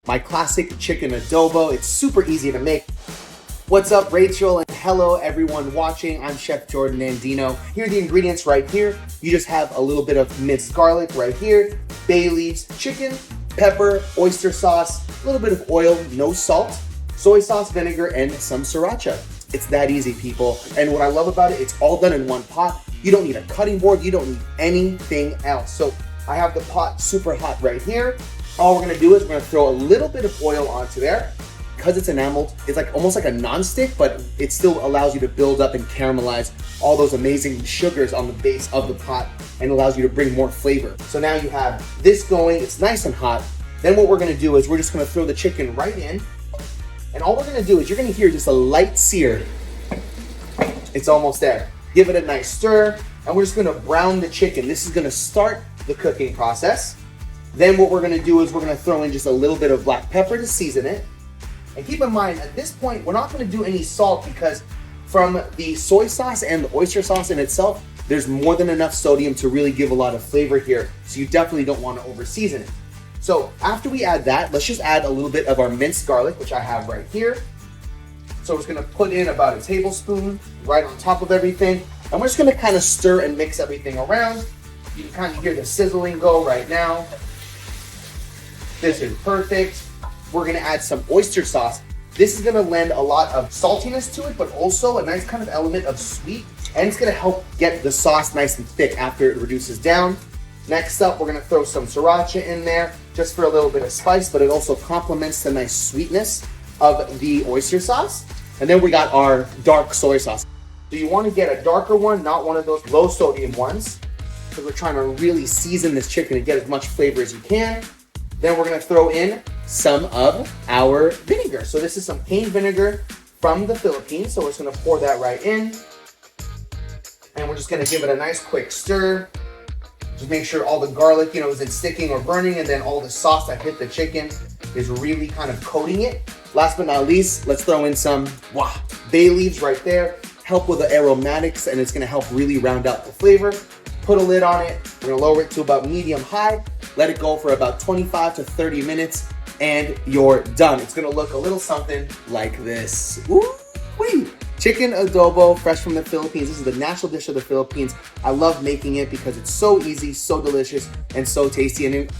my classic chicken adobo. It's super easy to make. What's up, Rachel, and hello everyone watching. I'm Chef Jordan Andino. Here are the ingredients right here. You just have a little bit of minced garlic right here, bay leaves, chicken, pepper, oyster sauce, a little bit of oil, no salt, soy sauce, vinegar, and some sriracha. It's that easy, people. And what I love about it, it's all done in one pot. You don't need a cutting board. You don't need anything else. So I have the pot super hot right here. All we're gonna do is we're gonna throw a little bit of oil onto there. Because it's enameled, it's like almost like a non-stick, but it still allows you to build up and caramelize all those amazing sugars on the base of the pot and allows you to bring more flavor. So now you have this going, it's nice and hot. Then what we're gonna do is we're just gonna throw the chicken right in. And all we're gonna do is you're gonna hear just a light sear. It's almost there. Give it a nice stir, and we're just gonna brown the chicken. This is gonna start the cooking process. Then what we're gonna do is we're gonna throw in just a little bit of black pepper to season it. And keep in mind, at this point, we're not gonna do any salt because from the soy sauce and the oyster sauce in itself, there's more than enough sodium to really give a lot of flavor here. So you definitely don't wanna over-season it. So after we add that, let's just add a little bit of our minced garlic, which I have right here. So we're just gonna put in about a tablespoon right on top of everything. And we're just gonna kind of stir and mix everything around. You can kind of hear the sizzling go right now. This is perfect. We're gonna add some oyster sauce. This is gonna lend a lot of saltiness to it, but also a nice kind of element of sweet. And it's gonna help get the sauce nice and thick after it reduces down. Next up, we're gonna throw some sriracha in there just for a little bit of spice, but it also complements the nice sweetness of the oyster sauce. And then we got our dark soy sauce. So you wanna get a darker one, not one of those low sodium ones, because we're trying to really season this chicken and get as much flavor as you can. Then we're gonna throw in some of our vinegar. So this is some cane vinegar from the Philippines. So we're just gonna pour that right in. And we're just gonna give it a nice quick stir. Just make sure all the garlic, isn't sticking or burning, and then all the sauce that hit the chicken is really kind of coating it. Last but not least, let's throw in some bay leaves right there. Help with the aromatics, and it's gonna help really round out the flavor. Put a lid on it. We're gonna lower it to about medium-high. Let it go for about 25 to 30 minutes, and you're done. It's gonna look a little something like this. Woo-wee! Chicken adobo, fresh from the Philippines. This is the national dish of the Philippines. I love making it because it's so easy, so delicious, and so tasty. And